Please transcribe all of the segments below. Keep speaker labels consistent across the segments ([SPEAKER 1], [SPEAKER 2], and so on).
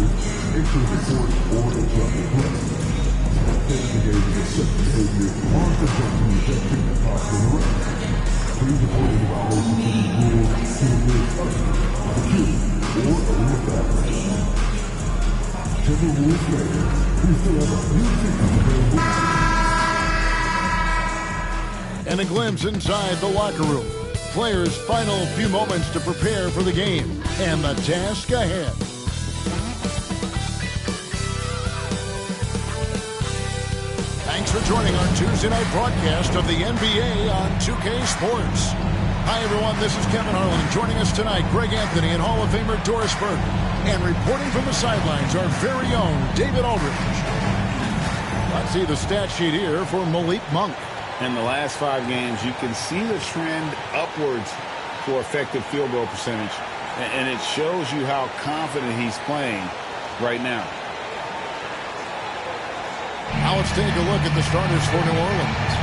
[SPEAKER 1] enter the court or adjust the press. This engage is set behavior on the team that can be possible in the rest. Please report any violations of these rules to the nearest usher, security, or arena bathroom. Timber rules fans, we still have a few tickets available.
[SPEAKER 2] And a glimpse inside the locker room. Players' final few moments to prepare for the game and the task ahead. Thanks for joining our Tuesday night broadcast of the NBA on 2K Sports. Hi, everyone. This is Kevin Harlan. Joining us tonight, Greg Anthony and Hall of Famer Doris Burke. And reporting from the sidelines, our very own David Aldridge. Let's see the stat sheet here for Malik Monk.
[SPEAKER 3] In the last 5 games, you can see the trend upwards for effective field goal percentage. And it shows you how confident he's playing right now.
[SPEAKER 2] Now let's take a look at the starters for New Orleans.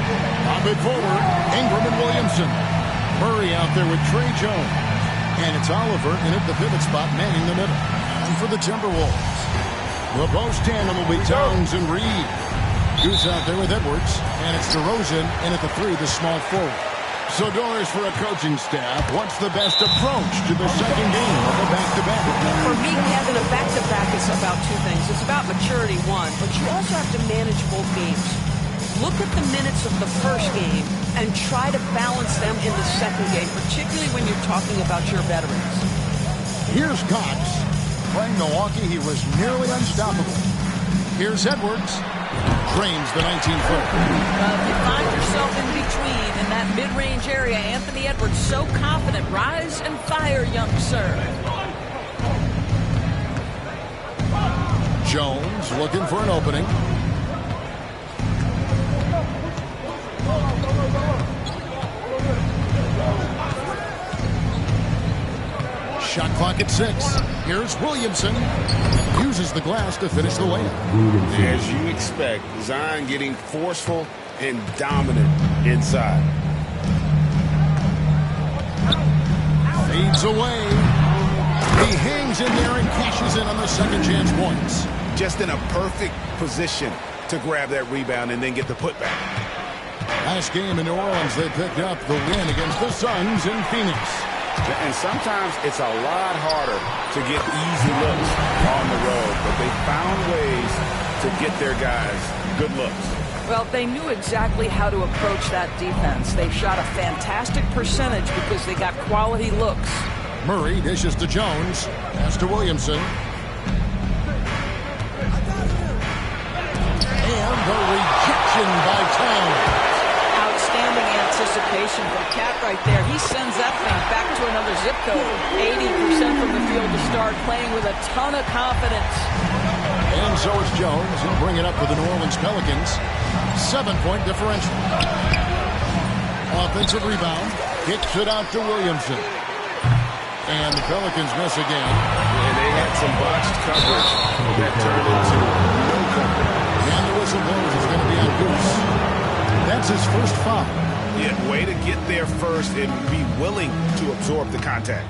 [SPEAKER 2] On big forward, Ingram and Williamson. Murray out there with Trey Jones. And it's Oliver in at the pivot spot, manning the middle. And for the Timberwolves, the post tandem will be Towns and Reed. Goose out there with Edwards. And it's DeRozan in at the 3, the small forward. So, Doris, for a coaching staff, what's the best approach to the second game of a back-to-back?
[SPEAKER 4] For me, Kevin, a back-to-back is about 2 things. It's about maturity, 1, but you also have to manage both games. Look at the minutes of the first game and try to balance them in the second game, particularly when you're talking about your veterans.
[SPEAKER 2] Here's Cox. Playing Milwaukee, he was nearly unstoppable. Here's Edwards. Drains the 19-foot.
[SPEAKER 4] If you find yourself in between in that mid-range area, Anthony Edwards so confident. Rise and fire, young sir.
[SPEAKER 2] Jones looking for an opening. Shot clock at 6. Here's Williamson. Uses the glass to finish the layup.
[SPEAKER 3] As you expect, Zion getting forceful and dominant inside.
[SPEAKER 2] Fades away. He hangs in there and cashes in on the second chance points.
[SPEAKER 3] Just in a perfect position to grab that rebound and then get the putback.
[SPEAKER 2] Last game in New Orleans, they picked up the win against the Suns in Phoenix.
[SPEAKER 3] And sometimes it's a lot harder to get easy looks on the road, but they found ways to get their guys good looks.
[SPEAKER 4] Well, they knew exactly how to approach that defense. They shot a fantastic percentage because they got quality looks.
[SPEAKER 2] Murray dishes to Jones. Pass to Williamson. And the rejection by Towns.
[SPEAKER 4] Outstanding anticipation from Cat right there. He sends that thing back to another zip code. 80% from the field to start, playing with a ton of confidence.
[SPEAKER 2] And so it's Jones. He'll bring it up for the New Orleans Pelicans. 7-point differential. Offensive rebound. Kicks it out to Williamson. And the Pelicans miss again.
[SPEAKER 3] And they had some botched coverage that turned into no coverage.
[SPEAKER 2] And the whistle blows. It's going to be on Goose. That's his first foul.
[SPEAKER 3] Yeah, way to get there first and be willing to absorb the contact.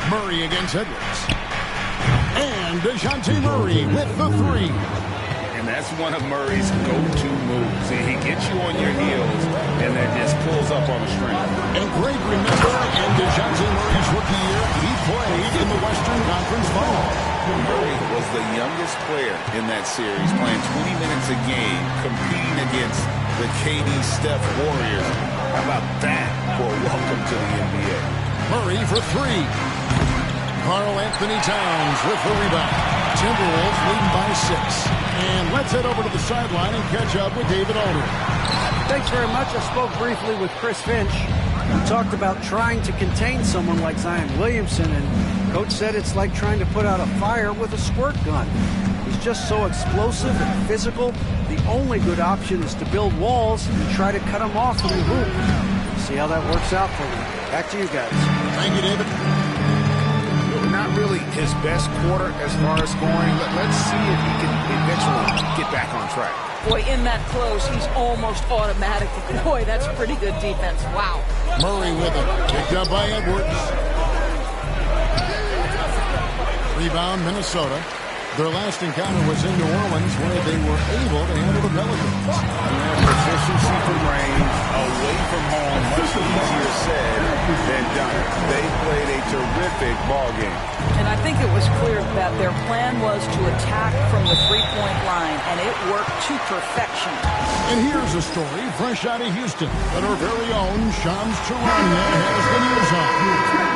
[SPEAKER 2] Murray against Edwards. And DeJounte Murray with the 3.
[SPEAKER 3] And that's one of Murray's go-to moves. He gets you on your heels and then just pulls up on a string.
[SPEAKER 2] And Greg, remember, in DeJounte Murray's rookie year, he played in the Western Conference Finals.
[SPEAKER 3] Murray was the youngest player in that series, playing 20 minutes a game, competing against the KD Steph Warriors. How about that for a welcome to the NBA?
[SPEAKER 2] Murray for 3. Karl Anthony Towns with the rebound. Timberwolves leading by 6. And let's head over to the sideline and catch up with David Aldridge.
[SPEAKER 5] Thanks very much. I spoke briefly with Chris Finch. We talked about trying to contain someone like Zion Williamson, and Coach said it's like trying to put out a fire with a squirt gun. He's just so explosive and physical. The only good option is to build walls and try to cut him off from the hoop. See how that works out for you. Back to you guys.
[SPEAKER 2] Thank you, David.
[SPEAKER 3] Not really his best quarter as far as scoring. Let's see if he can eventually get back on track.
[SPEAKER 4] Boy, in that close, he's almost automatic. Boy, that's pretty good defense. Wow.
[SPEAKER 2] Murray with it. Picked up by Edwards. Rebound, Minnesota. Their last encounter was in New Orleans where they were able to handle the Pelicans.
[SPEAKER 3] Proficiency from range, away from home, much easier said than done. They played a terrific ball game.
[SPEAKER 4] And I think it was clear that their plan was to attack from the three-point line, and it worked to perfection.
[SPEAKER 2] And here's a story fresh out of Houston that our very own Shams Charania has the news on.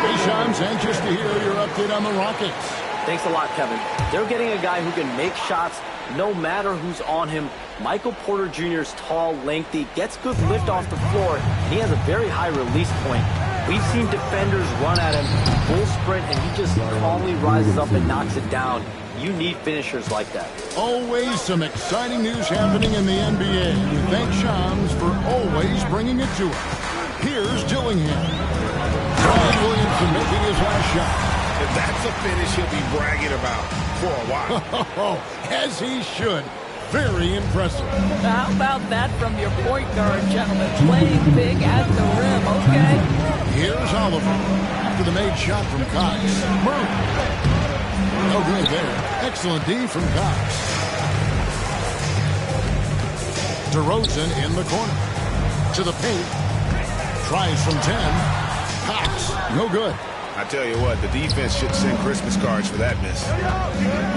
[SPEAKER 2] Hey, Shams, anxious to hear your update on the Rockets.
[SPEAKER 6] Thanks a lot, Kevin. They're getting a guy who can make shots no matter who's on him. Michael Porter Jr. is tall, lengthy, gets good lift off the floor, and he has a very high release point. We've seen defenders run at him, full sprint, and he just calmly rises up and knocks it down. You need finishers like that.
[SPEAKER 2] Always some exciting news happening in the NBA. We thank Shams for always bringing it to us. Here's Dillingham. Ryan Williamson making his last shot.
[SPEAKER 3] If that's a finish he'll be bragging about for a while.
[SPEAKER 2] As he should. Very impressive.
[SPEAKER 4] How about that from your point guard, gentlemen? Playing big at the rim, okay?
[SPEAKER 2] Here's Oliver. After the made shot from Cox. Murray. No good there. Excellent D from Cox. DeRozan in the corner. To the paint. Tries from 10. Cox. No good.
[SPEAKER 3] I tell you what, the defense should send Christmas cards for that miss.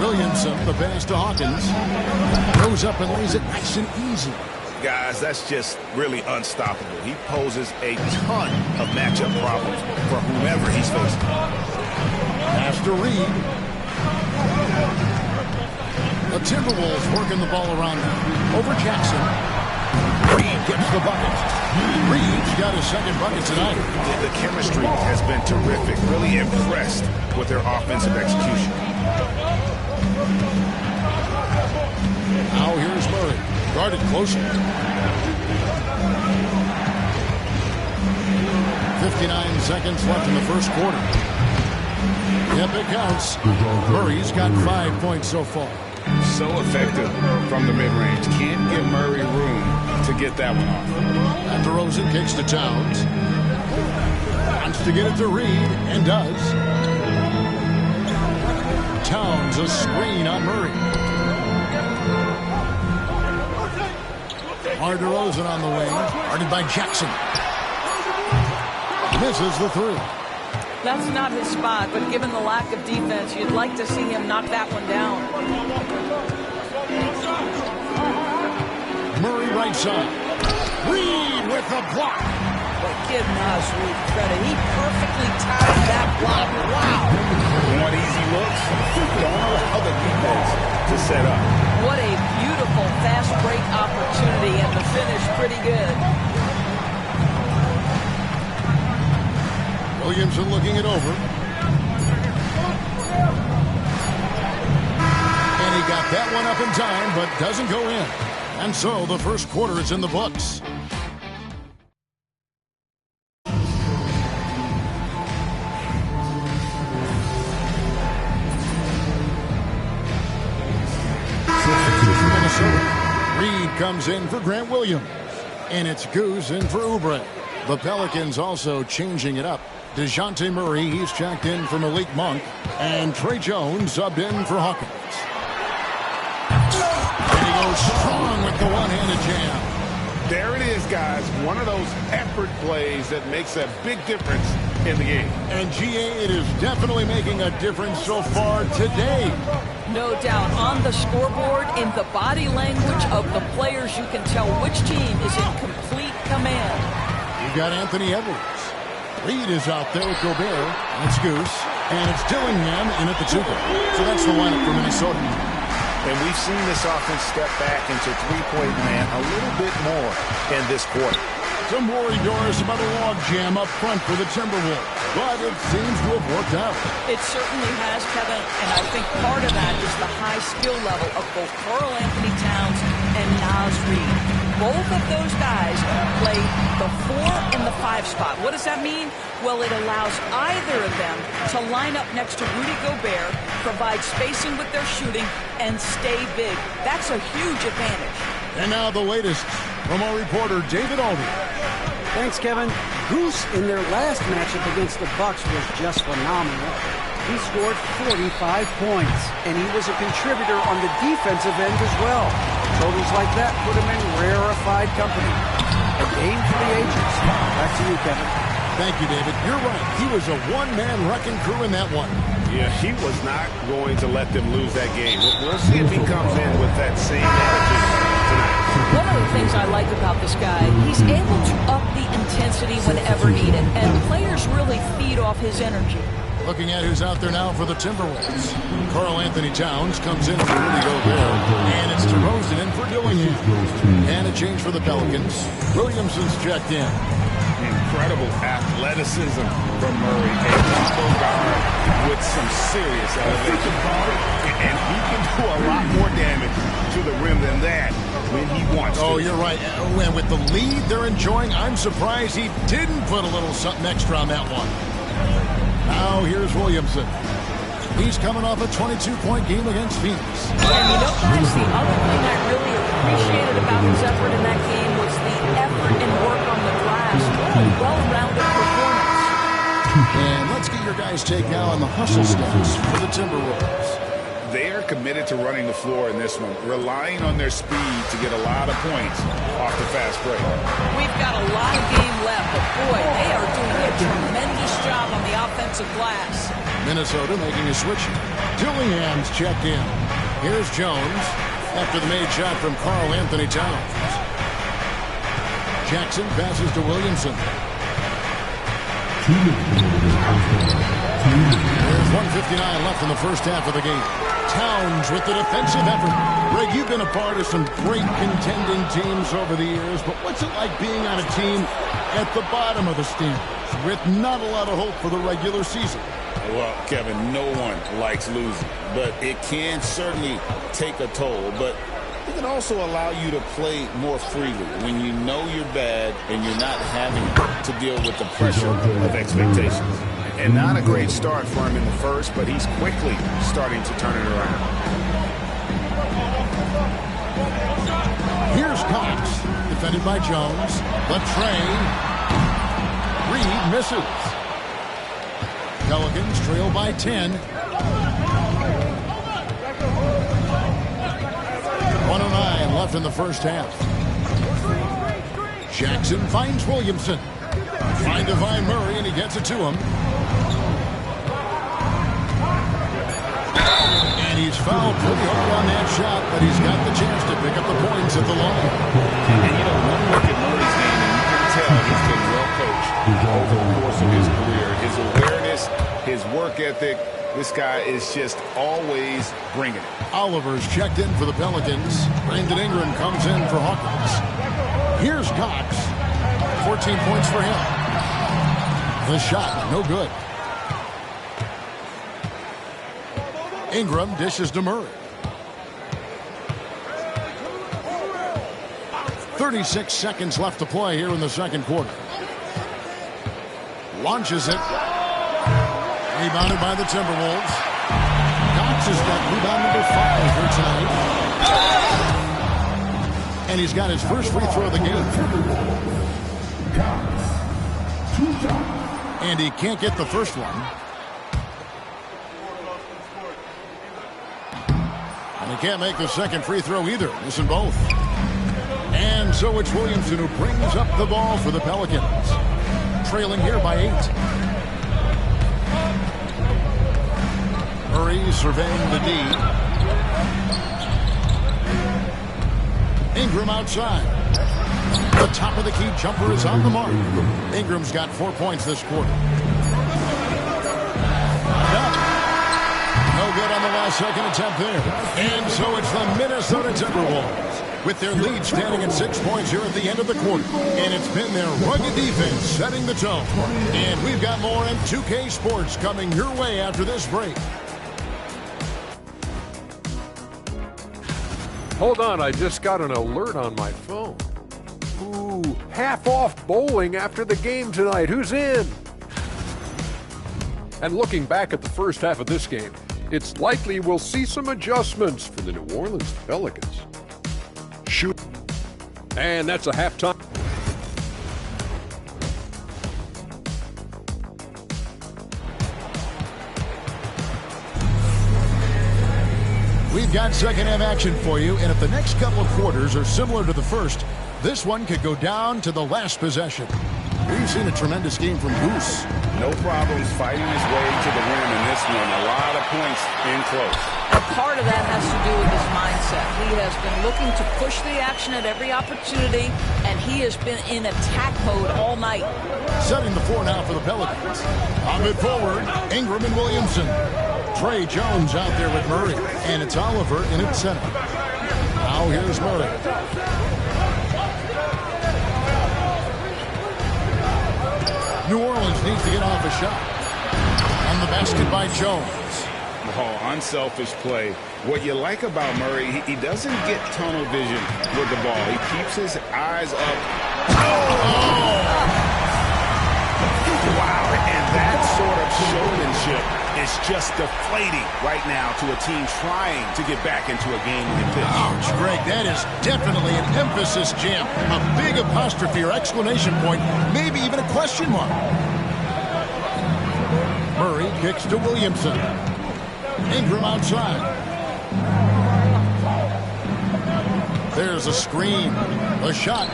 [SPEAKER 2] Williamson, the pass to Hawkins. Goes up and lays it nice and easy.
[SPEAKER 3] Guys, that's just really unstoppable. He poses a ton of matchup problems for whomever he's facing.
[SPEAKER 2] Pass to Reed. The Timberwolves working the ball around now. Over Jackson. Reed gets the bucket. Reed's got his second bucket tonight.
[SPEAKER 3] The chemistry has been terrific. Really impressed with their offensive execution.
[SPEAKER 2] Now here's Murray. Guarded closer. 59 seconds left in the first quarter. Yep, it counts. Murray's got 5 points so far.
[SPEAKER 3] So effective from the mid-range. Can't give Murray room to get that one off.
[SPEAKER 2] And DeRozan kicks to Towns. Wants to get it to Reed, and does. Towns, a screen on Murray. DeRozan on the wing. Guarded by Jackson. Misses the three.
[SPEAKER 4] That's not his spot, but given the lack of defense, you'd like to see him knock that one down.
[SPEAKER 2] Murray right side. Reed with the block.
[SPEAKER 4] But give Naz Reed credit. He perfectly timed that block. Wow.
[SPEAKER 3] Want easy looks? Don't allow the defense to set up.
[SPEAKER 4] What a beautiful fast break opportunity, and the finish pretty good.
[SPEAKER 2] Williamson looking it over. And he got that one up in time, but doesn't go in. And so the first quarter is in the books. Minnesota. Reed comes in for Grant Williams. And it's Goose in for Oubre. The Pelicans also changing it up. DeJounte Murray, he's checked in for Malik Monk. And Trey Jones subbed in for Hawkins. And he goes strong with the one-handed jam.
[SPEAKER 3] There it is, guys. One of those effort plays that makes a big difference in the game.
[SPEAKER 2] And GA, it is definitely making a difference so far today.
[SPEAKER 4] No doubt. On the scoreboard, in the body language of the players, you can tell which team is in complete command.
[SPEAKER 2] You got Anthony Edwards. Reed is out there with Gobert. And it's Goose. And it's Dillingham in at the two. So that's the lineup for Minnesota.
[SPEAKER 3] And we've seen this offense step back into three-point land a little bit more in this quarter.
[SPEAKER 2] Some worry, Doris, about a log jam up front for the Timberwolves. But it seems to have worked out.
[SPEAKER 4] It certainly has, Kevin. And I think part of that is the high skill level of both Karl Anthony Towns and Naz Reid. Both of those guys play the 4 and the 5 spot. What does that mean? Well, it allows either of them to line up next to Rudy Gobert, provide spacing with their shooting, and stay big. That's a huge advantage.
[SPEAKER 2] And now the latest from our reporter, David Alden.
[SPEAKER 5] Thanks, Kevin. Goose in their last matchup against the Bucks was just phenomenal. He scored 45 points, and he was a contributor on the defensive end as well. Totals like that put him in rarefied company. A game for the ages. Back to you, Kevin.
[SPEAKER 2] Thank you, David. You're right. He was a one-man wrecking crew in that one.
[SPEAKER 3] Yeah, he was not going to let them lose that game. We'll see if he comes in with that same attitude tonight.
[SPEAKER 4] One of the things I like about this guy, he's able to up the intensity whenever needed, and players really feed off his energy.
[SPEAKER 2] Looking at who's out there now for the Timberwolves. Karl Anthony Towns comes in for Rudy Gobert, and it's DeRozan in for Dillingham. And a change for the Pelicans. Williamson's checked in.
[SPEAKER 3] Incredible athleticism from Murray. A combo guard with some serious elevation. And he can do a lot more damage to the rim than that when he wants to.
[SPEAKER 2] Oh, you're right. And with the lead they're enjoying, I'm surprised he didn't put a little something extra on that one. Now here's Williamson. He's coming off a 22-point game against Phoenix.
[SPEAKER 4] And you know, guys, the other thing I really appreciated about his effort in that game was the effort and work on the glass. What a well-rounded performance.
[SPEAKER 2] And let's get your guys' take now on the hustle stats for the Timberwolves.
[SPEAKER 3] They are committed to running the floor in this one, relying on their speed to get a lot of points off the fast break.
[SPEAKER 4] We've got a lot of game left, but boy, they are doing a tremendous job on the offensive glass.
[SPEAKER 2] Minnesota making a switch. Dillingham's checked in. Here's Jones after the made shot from Karl Anthony Towns. Jackson passes to Williamson. There's 1:59 left in the first half of the game. Towns with the defensive effort. Greg, you've been a part of some great contending teams over the years, but what's it like being on a team at the bottom of the standings with not a lot of hope for the regular season?
[SPEAKER 3] Well, Kevin, no one likes losing, but it can certainly take a toll. But it can also allow you to play more freely when you know you're bad and you're not having to deal with the pressure of expectations. And not a great start for him in the first, but he's quickly starting to turn it around.
[SPEAKER 2] Here's Cox, defended by Jones. The train. Reed misses. Pelicans trail by 10. 1:09 left in the first half. Jackson finds Williamson. Trying to find Murray, and he gets it to him. And he's fouled pretty hard on that shot, but he's got the chance to pick up the points at the line.
[SPEAKER 3] And you know, one look at Murray's game, and you can tell he's been well coached over the course of his career. His awareness, his work ethic, this guy is just always bringing it.
[SPEAKER 2] Oliver's checked in for the Pelicans. Brandon Ingram comes in for Hawkins. Here's Cox. 14 points for him. The shot, no good. Ingram dishes to Murray. 36 seconds left to play here in the second quarter. Launches it. Rebounded by the Timberwolves. Cox has got rebound number 5 here tonight. And he's got his first free throw of the game. And he can't get the first one. And he can't make the second free throw either. Missing both. And so it's Williamson who brings up the ball for the Pelicans. Trailing here by 8. Murray surveying the D. Ingram outside. The top of the key jumper is on the mark. Ingram's got 4 points this quarter. No good on the last second attempt there. And so it's the Minnesota Timberwolves with their lead standing at 6 points here at the end of the quarter. And it's been their rugged defense setting the tone. And we've got more M2K Sports coming your way after this break.
[SPEAKER 7] Hold on, I just got an alert on my phone. Ooh, half off bowling after the game tonight. Who's in? And looking back at the first half of this game, it's likely we'll see some adjustments for the New Orleans Pelicans. Shoot. And that's a halftime.
[SPEAKER 2] We've got second half action for you, and if the next couple of quarters are similar to the first, this one could go down to the last possession. We've seen a tremendous game from Goose.
[SPEAKER 3] No problems fighting his way to the rim in this one. A lot of points in close.
[SPEAKER 4] A part of that has to do with his mindset. He has been looking to push the action at every opportunity, and he has been in attack mode all night.
[SPEAKER 2] Setting the floor now for the Pelicans. On it forward, Ingram and Williamson. Trey Jones out there with Murray, and it's Oliver in at center. Now here's Murray. New Orleans needs to get off a shot. On the basket by Jones.
[SPEAKER 3] Oh, unselfish play. What you like about Murray, he doesn't get tunnel vision with the ball. He keeps his eyes up. Oh! Wow, and that sort of showmanship is just deflating right now to a team trying to get back into a game-winning pitch.
[SPEAKER 2] Ouch, Greg, that is definitely an emphasis jam. A big apostrophe or exclamation point, maybe even a question mark. Murray kicks to Williamson. Ingram outside. There's a screen. A shot.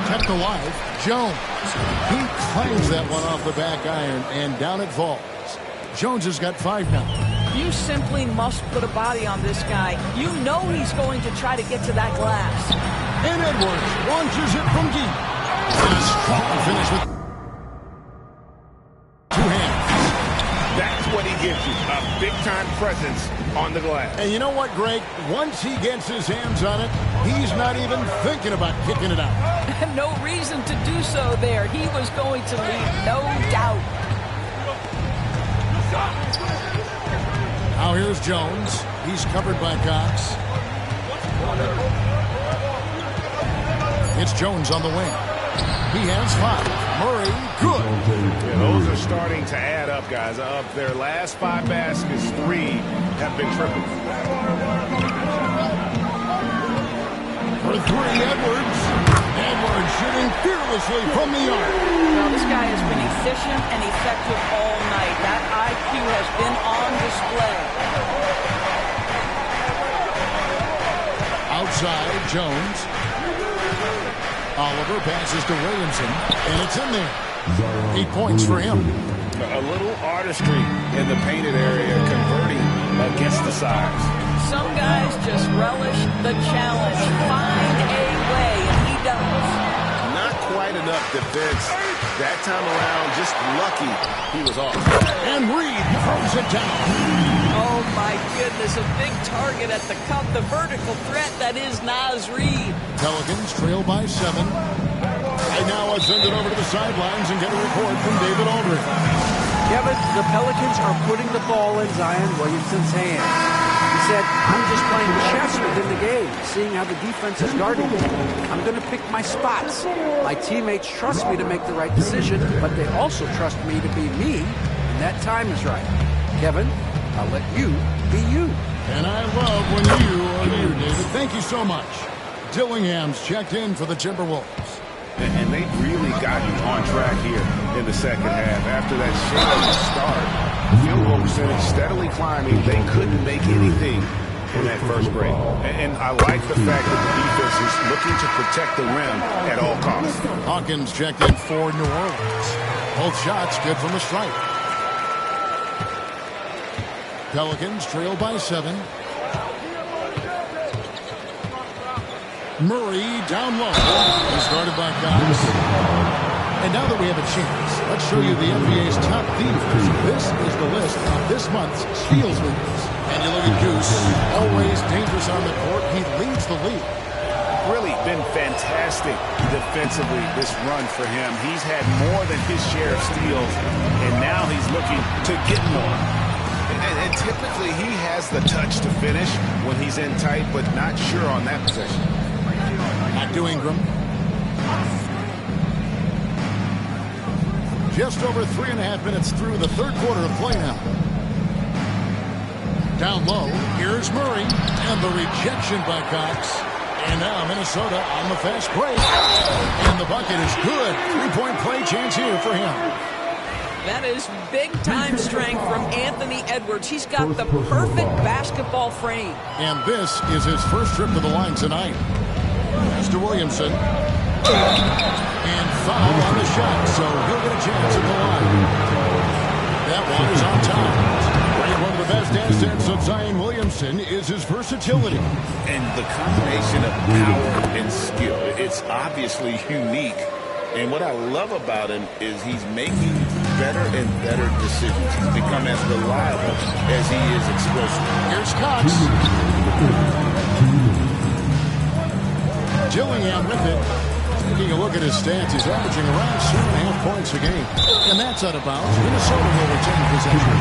[SPEAKER 2] Kept alive. Jones. He clangs that one off the back iron, and down it falls. Jones has got 5 now.
[SPEAKER 4] You simply must put a body on this guy. You know he's going to try to get to that glass.
[SPEAKER 2] And Edwards launches it from deep. And a strong finish with 2 hands.
[SPEAKER 3] That's what he gives you, a big-time presence on the glass.
[SPEAKER 2] And you know what, Greg? Once he gets his hands on it, he's not even thinking about kicking it out.
[SPEAKER 4] No reason to do so there. He was going to leave, no doubt.
[SPEAKER 2] Now here's Jones. He's covered by Cox. It's Jones on the wing. He has 5. Murray, good.
[SPEAKER 3] Yeah, those are starting to add up, guys. Of their last 5 baskets, 3 have been triples.
[SPEAKER 2] For 3, Edwards. Edwards shooting fearlessly from the arc.
[SPEAKER 4] Now, this guy has been efficient and effective all night. That IQ has been on display.
[SPEAKER 2] Outside, Jones. Oliver passes to Williamson, and it's in there. 8 points for him.
[SPEAKER 3] A little artistry in the painted area, converting against the size.
[SPEAKER 4] Some guys just relish the challenge. Find a way, and he does.
[SPEAKER 3] Not quite enough defense. That time around, just lucky he was off.
[SPEAKER 2] And Reed throws it down.
[SPEAKER 4] Oh, my goodness, a big target at the cup, the vertical threat that is Naz Reid.
[SPEAKER 2] Pelicans trail by 7. Right now, let's send it over to the sidelines and get a report from David Aldridge.
[SPEAKER 5] Kevin, the Pelicans are putting the ball in Zion Williamson's hands. He said, I'm just playing chess within the game, seeing how the defense is guarding me. I'm going to pick my spots. My teammates trust me to make the right decision, but they also trust me to be me, and that time is right. Kevin, I'll let you be you.
[SPEAKER 2] And I love when you are you, David. Thank you so much. Dillingham's checked in for the Timberwolves.
[SPEAKER 3] And they've really gotten on track here in the second half. After that shaky start, field goal percentage steadily climbing. They couldn't make anything in that first break. And I like the fact that the defense is looking to protect the rim at all costs.
[SPEAKER 2] Hawkins checked in for New Orleans. Both shots good from the stripe. Pelicans trail by 7. Murray down low. He's guarded by Cox. And now that we have a chance, let's show you the NBA's top thievers. This is the list of this month's steals leaders. And you look at Goose, always dangerous on the court. He leads the league.
[SPEAKER 3] Really been fantastic defensively this run for him. He's had more than his share of steals, and now he's looking to get more. And typically he has the touch to finish when he's in tight, but not sure on that possession.
[SPEAKER 2] Back to Ingram. Just over 3.5 minutes through the third quarter of play now. Down low, here's Murray, and the rejection by Cox. And now Minnesota on the fast break. And the bucket is good. 3-point play chance here for him.
[SPEAKER 4] That is big-time strength from Anthony Edwards. He's got the perfect basketball frame.
[SPEAKER 2] And this is his first trip to the line tonight. Mr. Williamson. And foul on the shot, so he'll get a chance at the line. That one is on time. One of the best assets of Zion Williamson is his versatility.
[SPEAKER 3] And the combination of power and skill, it's obviously unique. And what I love about him is he's making better and better decisions. He's become as reliable as he is explosive.
[SPEAKER 2] Here's Cox. Dillingham with it. Taking a look at his stats, he's averaging around 7.5 points a game. And that's out of bounds. Minnesota will retain possession.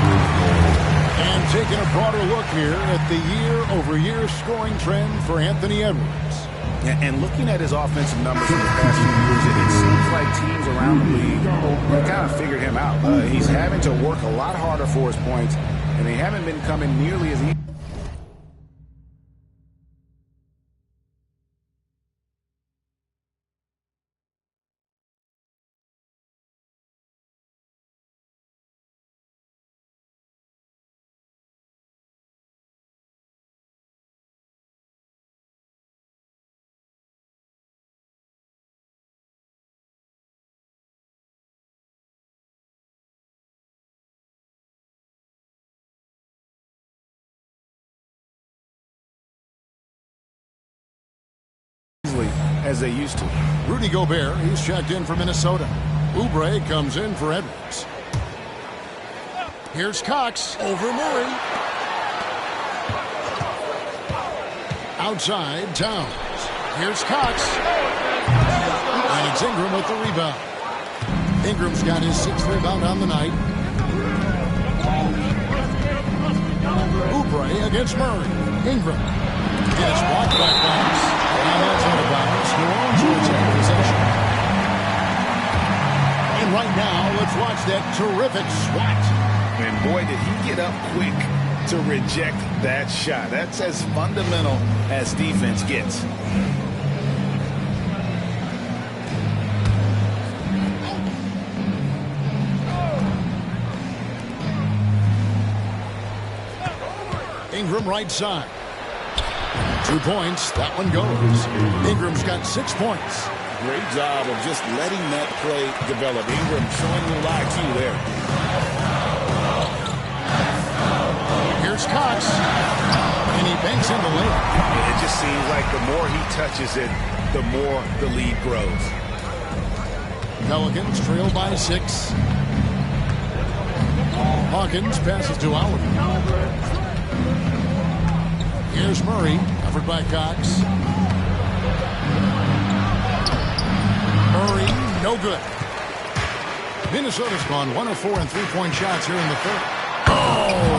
[SPEAKER 2] And taking a broader look here at the year-over-year scoring trend for Anthony Edwards.
[SPEAKER 3] And looking at his offensive numbers in the past few years, it seems like teams around the league have kind of figured him out. He's having to work a lot harder for his points, and they haven't been coming nearly as easy. As they used to.
[SPEAKER 2] Rudy Gobert, he's checked in for Minnesota. Oubre comes in for Edwards. Here's Cox over Murray. Outside, Towns. Here's Cox. And it's Ingram with the rebound. Ingram's got his 6th rebound on the night. Oubre against Murray. Ingram. It is blocked by Cox. And that's out of bounds. New Orleans will take possession. And right now, let's watch that terrific swat.
[SPEAKER 3] And boy, did he get up quick to reject that shot. That's as fundamental as defense gets.
[SPEAKER 2] Ingram right side. 2 points. That one goes. Ingram's got 6 points.
[SPEAKER 3] Great job of just letting that play develop. Ingram showing a little IQ there.
[SPEAKER 2] Here's Cox. And he banks in the lane.
[SPEAKER 3] It just seems like the more he touches it, the more the lead grows.
[SPEAKER 2] Pelicans trail by 6. Hawkins passes to Allen. Here's Murray, covered by Cox. Murray, no good. Minnesota's gone 1 of 4 in three-point shots here in the third. Oh,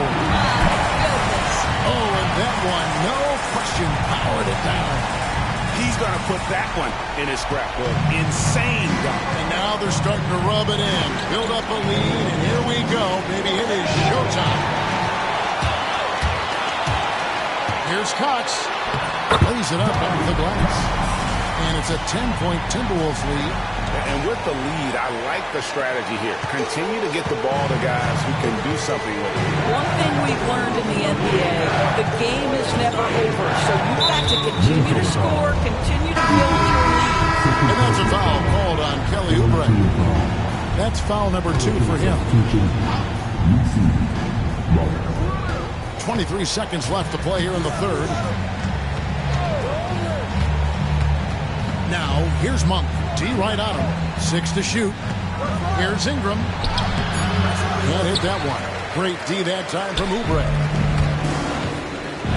[SPEAKER 2] and that one, no question, powered it down.
[SPEAKER 3] He's going to put that one in his scrapbook. Insane dunk.
[SPEAKER 2] And now they're starting to rub it in, build up a lead, and here we go, baby. It is showtime. Here's Cox. Lays it up under the glass. And it's a 10-point Timberwolves lead.
[SPEAKER 3] And with the lead, I like the strategy here. Continue to get the ball to guys who can do something with it.
[SPEAKER 4] One thing we've learned in the NBA, the game is never over. So you've got to continue to score, continue to build your lead.
[SPEAKER 2] And that's a foul called on Kelly Oubre. That's foul number 2 for him. 23 seconds left to play here in the third. Now, here's Monk. D right on him. 6 to shoot. Here's Ingram. Can't hit that one. Great D that time from Oubre.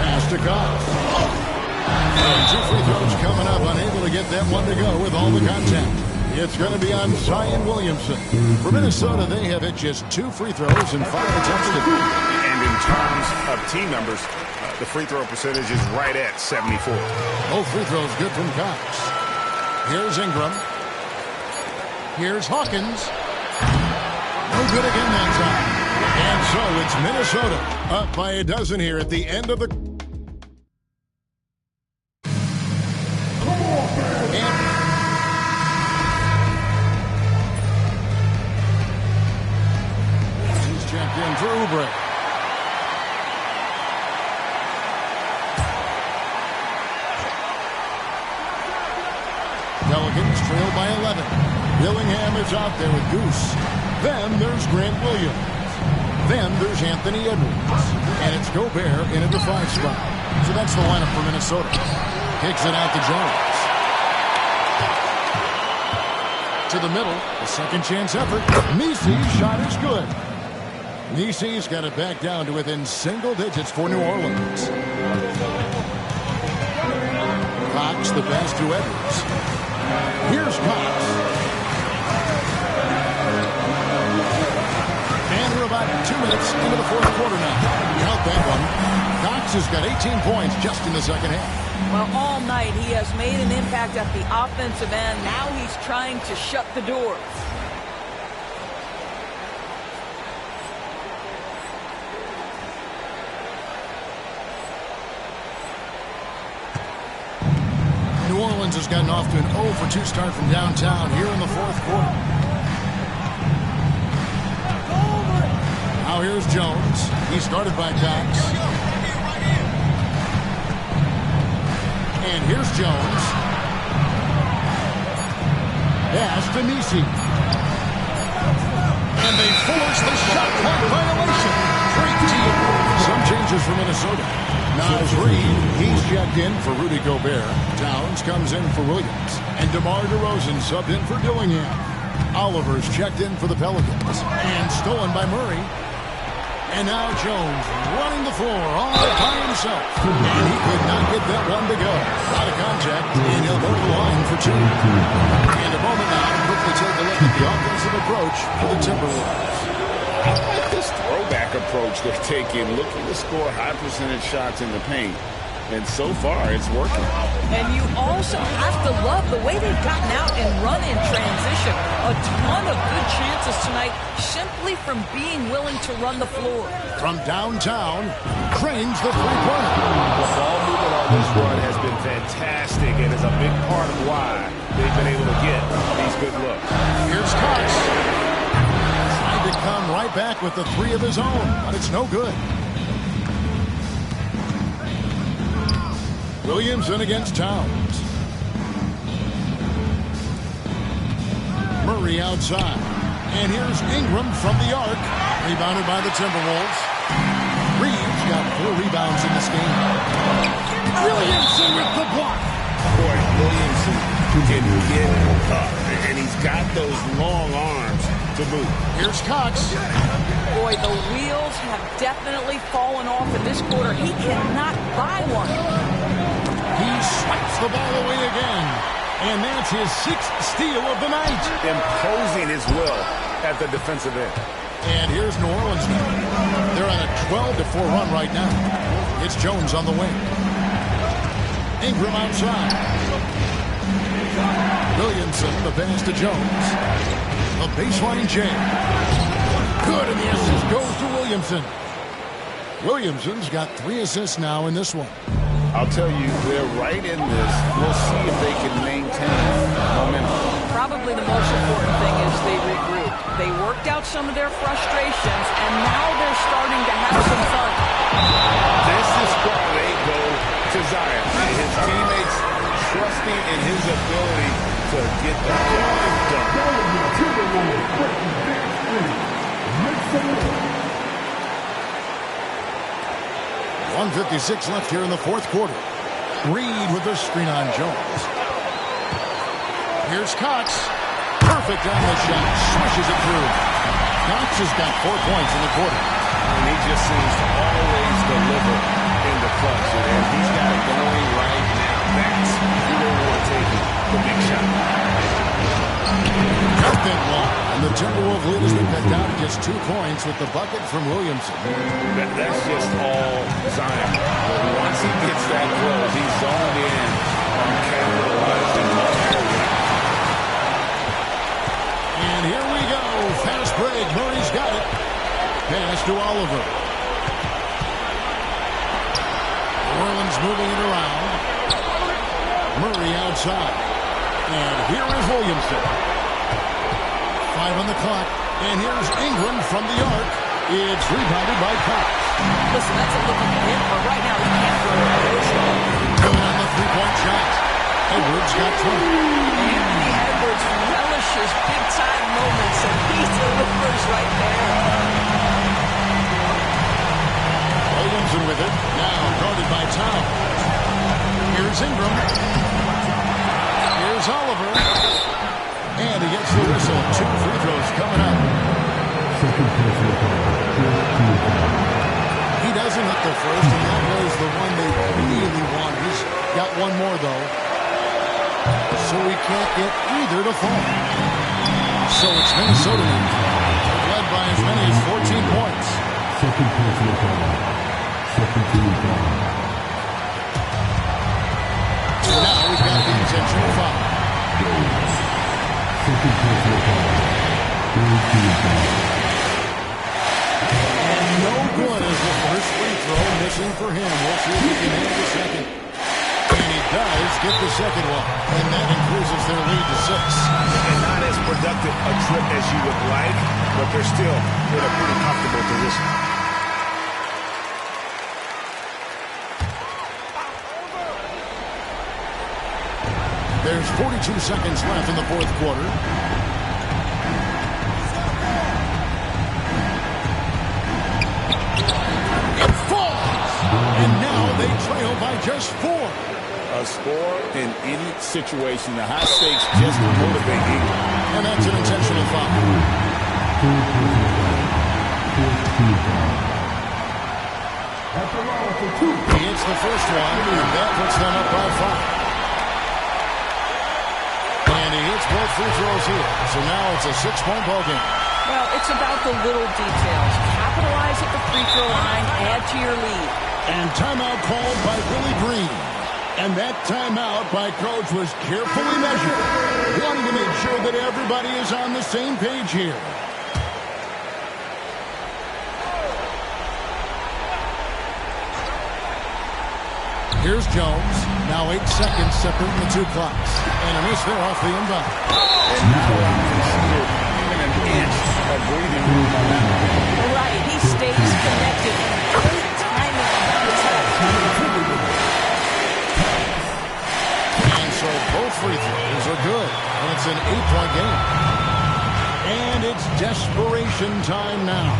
[SPEAKER 2] Pass to Cox. And 2 free throws coming up. Unable to get that one to go with all the contact. It's going to be on Zion Williamson. For Minnesota, they have hit just 2 free throws and 5 attempts to do.
[SPEAKER 3] And in terms of team numbers, the free throw percentage is right at 74.
[SPEAKER 2] Both free throws good from Cox. Here's Ingram. Here's Hawkins. No good again that time. And so it's Minnesota up by a dozen here at the end of the... for Oubre. Pelicans trail by 11. Dillingham is out there with Goose. Then there's Grant Williams. Then there's Anthony Edwards. And it's Gobert in at the 5 spot. So that's the lineup for Minnesota. Kicks it out to Jones. To the middle. A second chance effort. Nisi's shot is good. Nisi's got it back down to within single digits for New Orleans. Cox the pass to Edwards. Here's Cox. And we're about 2 minutes into the fourth quarter now. Count that one. Cox has got 18 points just in the second half.
[SPEAKER 4] Well, all night he has made an impact at the offensive end. Now he's trying to shut the door. New Orleans has gotten off to an 0 for 2 start from downtown here in the fourth quarter. Now here's Jones. He started by Cox. And here's Jones. Pass to Nisi. And they force the shot clock violation. Great team. Some changes for Minnesota. Naz Reid, he's checked in for Rudy Gobert. Towns comes in for Williams. And DeMar DeRozan subbed in for Dillingham. Oliver's checked in for the Pelicans. And stolen by Murray. And now Jones running the floor all by himself. And he could not get that one to go. Out of contact, and he'll go to the line for 2. And a moment now to quickly take a look at the offensive approach for the Timberwolves.
[SPEAKER 3] I like this throwback approach they're taking, looking to score high percentage shots in the paint. And so far, it's working.
[SPEAKER 4] And you also have to love the way they've gotten out and run in transition. A ton of good chances tonight simply from being willing to run the floor.
[SPEAKER 2] From downtown, Crane's the three-pointer.
[SPEAKER 8] The ball movement on this run has been fantastic and is a big part of why they've been able to get these good looks.
[SPEAKER 2] Here's Cox. Trying to come right back with the 3 of his own, but it's no good. Williamson against Towns. Murray outside. And here's Ingram from the arc. Rebounded by the Timberwolves. Reeves got 4 rebounds in this game. Williamson with the block.
[SPEAKER 3] Boy, Williamson can get up. And he's got those long arms to move.
[SPEAKER 2] Here's Cox.
[SPEAKER 4] Boy, the wheels have definitely fallen off in this quarter. He cannot buy one.
[SPEAKER 2] He swipes the ball away again. And that's his 6th steal of the night.
[SPEAKER 8] Imposing his will at the defensive end.
[SPEAKER 2] And here's New Orleans now. They're on a 12-4 run right now. It's Jones on the wing. Ingram outside. Williamson, the pass to Jones. A baseline jam. Good, and the assist goes to Williamson. Williamson's got 3 assists now in this one.
[SPEAKER 3] I'll tell you, they're right in this. We'll see if they can maintain momentum.
[SPEAKER 4] Probably the most important thing is they regroup. They worked out some of their frustrations, and now they're starting to have some fun.
[SPEAKER 3] This is why they go to Zion. His teammates trusting in his ability to get the job done.
[SPEAKER 2] 1:56 left here in the fourth quarter. Reed with the screen on Jones. Here's Cox. Perfect on the shot. Swishes it through. Cox has got 4 points in the quarter.
[SPEAKER 3] And he just seems to always deliver in the clutch. And he's got it going right now. That's who they want taking the big shot.
[SPEAKER 2] Nothing long. And the Timberwolves lead has been cut down to just 2 points with the bucket from Williamson.
[SPEAKER 3] That's just all Zion. Once he gets that close, he's zoned in on capitalizing.
[SPEAKER 2] And here we go. Fast break. Murray's got it. Pass to Oliver. Orleans moving it around. Murray outside. And here is Williamson. 5 on the clock. And here's Ingram from the arc. It's rebounded by Cox.
[SPEAKER 4] Listen, that's a look at him, but right now he can't throw it away.
[SPEAKER 2] Good on the three-point shot. Edwards got 20.
[SPEAKER 4] Anthony Edwards relishes big-time moments, and he delivers right there.
[SPEAKER 2] Williamson with it. Now guarded by Towns. Here's Ingram. Here's Oliver. And he gets the whistle. 2 free throws coming up. He doesn't hit the first, and that was the one they really wanted. He's got one more, though. So he can't get either to fall. So it's Minnesota now. Led by as many as 14 points.
[SPEAKER 1] Second personal foul. Second team foul.
[SPEAKER 2] Now we've got the intentional foul.
[SPEAKER 1] Second personal foul. Third team foul.
[SPEAKER 2] And no good as the first free throw missing for him. We'll see if he can hit the second. And he does get the second one. And that increases their lead to 6.
[SPEAKER 8] And not as productive a trip as you would like, but they're still in a pretty comfortable position.
[SPEAKER 2] There's 42 seconds left in the fourth quarter. It falls! And now they trail by just 4.
[SPEAKER 3] A score in any situation, the high stakes just motivate Ingram.
[SPEAKER 2] And that's an intentional foul. He hits the first one, and that puts them up by 5. And he hits both free throws here. So now it's a 6-point ball game.
[SPEAKER 4] Well, it's about the little details. Capitalize at the free throw line, add to your lead.
[SPEAKER 2] And timeout called by Willie Green. And that timeout by Coach was carefully measured, wanting to make sure that everybody is on the same page here. Here's Jones. Now 8 seconds separating the 2 clocks. And a miss there off the inbound.
[SPEAKER 3] And now even an inch of breathing room on that one.
[SPEAKER 4] Right, he stays connected. Great timing on that attack.
[SPEAKER 2] And so both free throws are good. And it's an 8-point game. And it's desperation time now.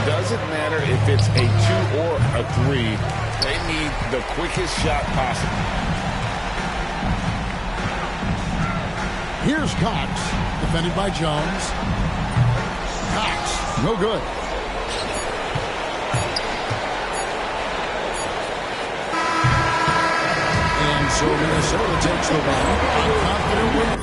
[SPEAKER 3] Doesn't matter if it's a 2 or a 3. They need the quickest shot possible.
[SPEAKER 2] Here's Cox, defended by Jones. Cox, no good. And so Minnesota takes the win. A confident win.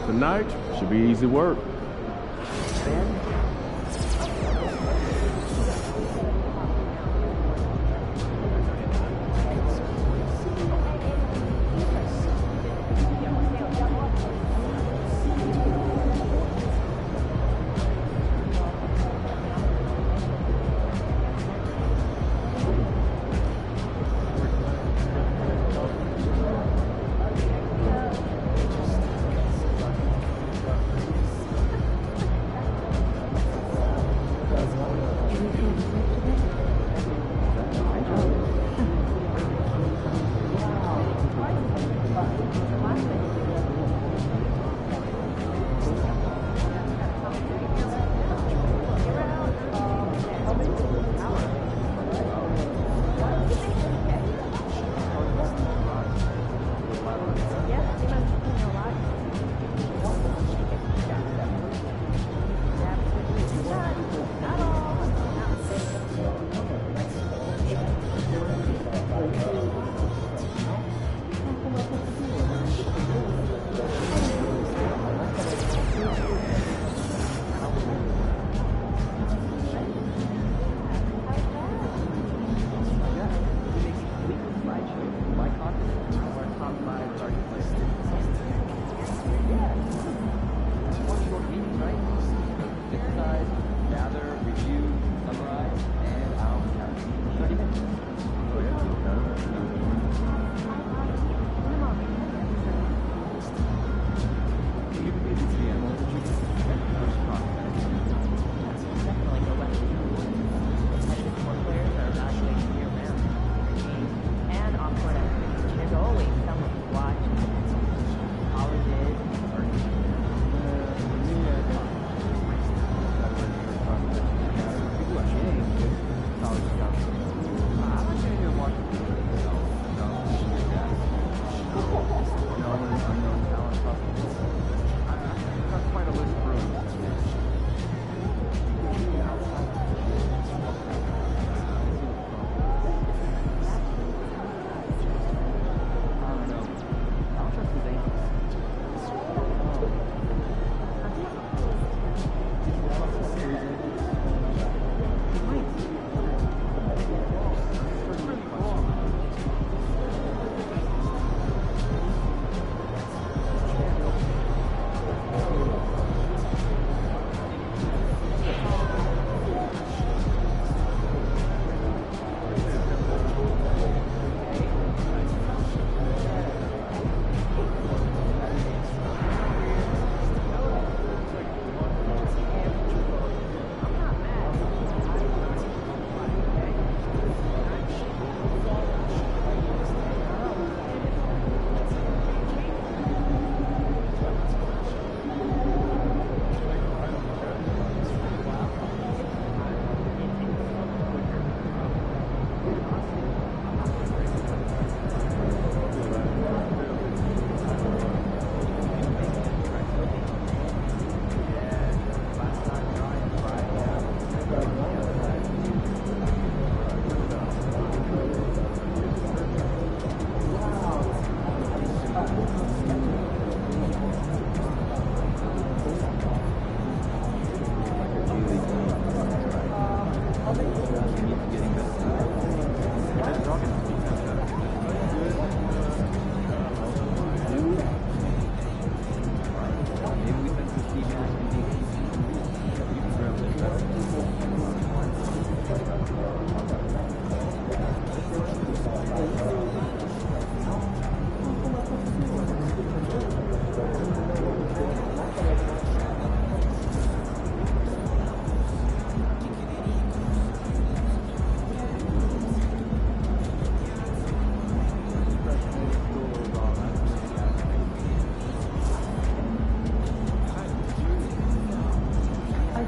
[SPEAKER 9] Tonight should be easy work.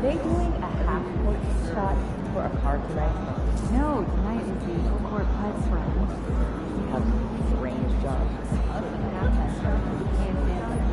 [SPEAKER 10] they doing a half-court shot for a car tonight? No, tonight is the full-court putts run. Have range jobs. Can't stand